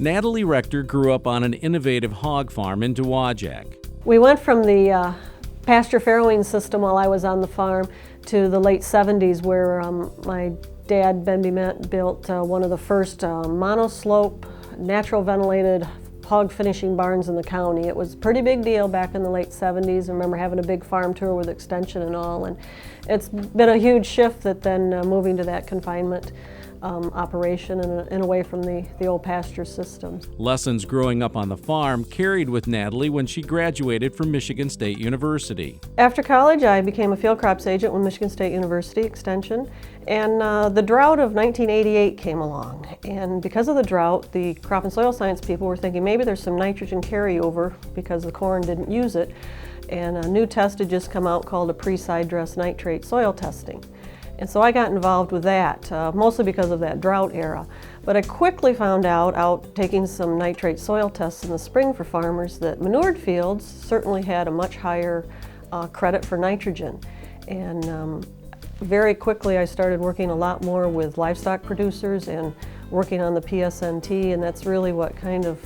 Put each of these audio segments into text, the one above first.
Natalie Rector grew up on an innovative hog farm in Dowagiac. We went from the pasture farrowing system while I was on the farm to the late 70s where my dad, Ben Bement, built one of the first monoslope, natural ventilated hog finishing barns in the county. It was a pretty big deal back in the late 70s. I remember having a big farm tour with Extension and all, and it's been a huge shift that then moving to that confinement operation and away from the old pasture systems. Lessons growing up on the farm carried with Natalie when she graduated from Michigan State University. After college, I became a field crops agent with Michigan State University Extension, and the drought of 1988 came along. And because of the drought, the crop and soil science people were thinking maybe there's some nitrogen carryover because the corn didn't use it. And a new test had just come out called a pre-side dress nitrate soil testing. And so I got involved with that, mostly because of that drought era. But I quickly found out taking some nitrate soil tests in the spring for farmers, that manured fields certainly had a much higher credit for nitrogen. And very quickly I started working a lot more with livestock producers and working on the PSNT, and that's really what kind of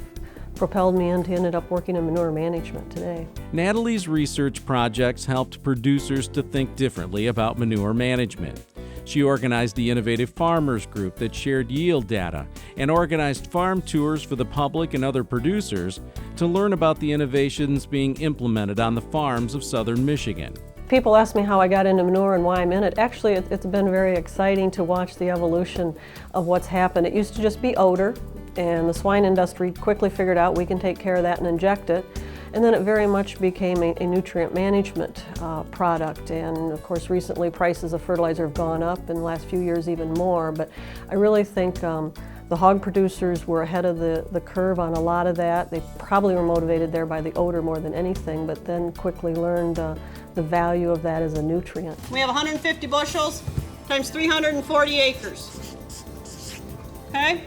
propelled me into ended up working in manure management today. Natalie's research projects helped producers to think differently about manure management. She organized the Innovative Farmers Group that shared yield data and organized farm tours for the public and other producers to learn about the innovations being implemented on the farms of southern Michigan. People ask me how I got into manure and why I'm in it. Actually, it's been very exciting to watch the evolution of what's happened. It used to just be odor, and the swine industry quickly figured out we can take care of that and inject it. And then it very much became a nutrient management product. And of course, recently prices of fertilizer have gone up, in the last few years even more. But I really think the hog producers were ahead of the curve on a lot of that. They probably were motivated there by the odor more than anything, but then quickly learned the value of that as a nutrient. We have 150 bushels times 340 acres. Okay?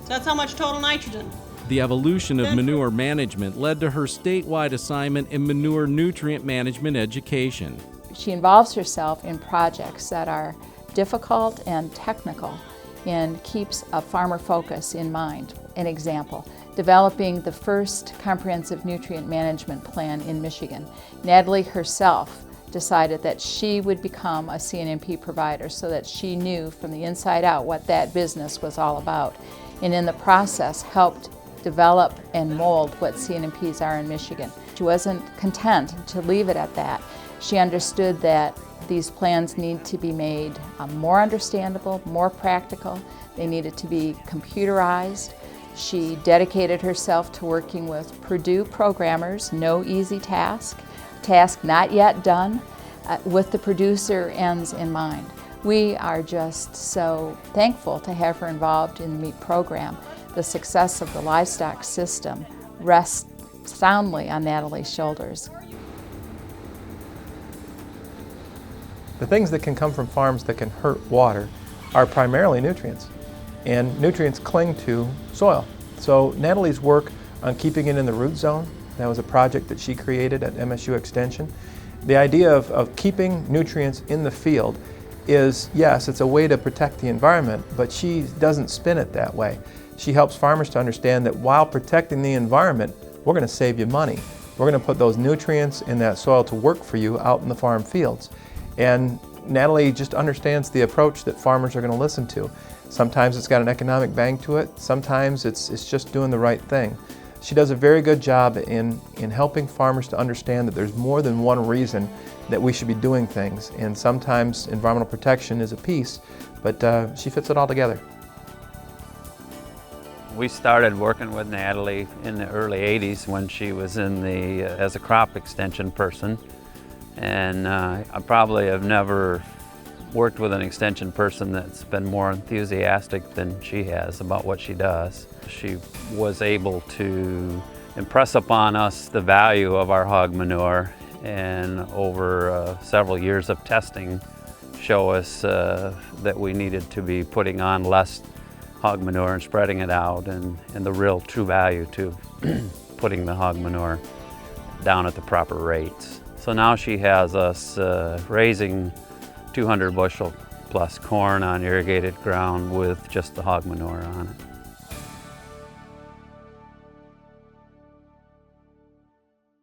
So that's how much total nitrogen. The evolution of manure management led to her statewide assignment in manure nutrient management education. She involves herself in projects that are difficult and technical and keeps a farmer focus in mind. An example, developing the first comprehensive nutrient management plan in Michigan. Natalie herself decided that she would become a CNMP provider so that she knew from the inside out what that business was all about, and in the process helped develop and mold what CNMPs are in Michigan. She wasn't content to leave it at that. She understood that these plans need to be made more understandable, more practical. They needed to be computerized. She dedicated herself to working with Purdue programmers, no easy task not yet done, with the producer ends in mind. We are just so thankful to have her involved in the MEAP program. The success of the livestock system rests soundly on Natalie's shoulders. The things that can come from farms that can hurt water are primarily nutrients, and nutrients cling to soil. So Natalie's work on keeping it in the root zone, that was a project that she created at MSU Extension. The idea of keeping nutrients in the field is, yes, it's a way to protect the environment, but she doesn't spin it that way. She helps farmers to understand that while protecting the environment, we're going to save you money. We're going to put those nutrients in that soil to work for you out in the farm fields. And Natalie just understands the approach that farmers are going to listen to. Sometimes it's got an economic bang to it, sometimes it's just doing the right thing. She does a very good job in helping farmers to understand that there's more than one reason that we should be doing things, and sometimes environmental protection is a piece, but she fits it all together. We started working with Natalie in the early 80s when she was as a crop extension person, and I probably have never worked with an extension person that's been more enthusiastic than she has about what she does. She was able to impress upon us the value of our hog manure, and over several years of testing show us that we needed to be putting on less hog manure and spreading it out, and the real true value to putting the hog manure down at the proper rates. So now she has us raising 200 bushel plus corn on irrigated ground with just the hog manure on it.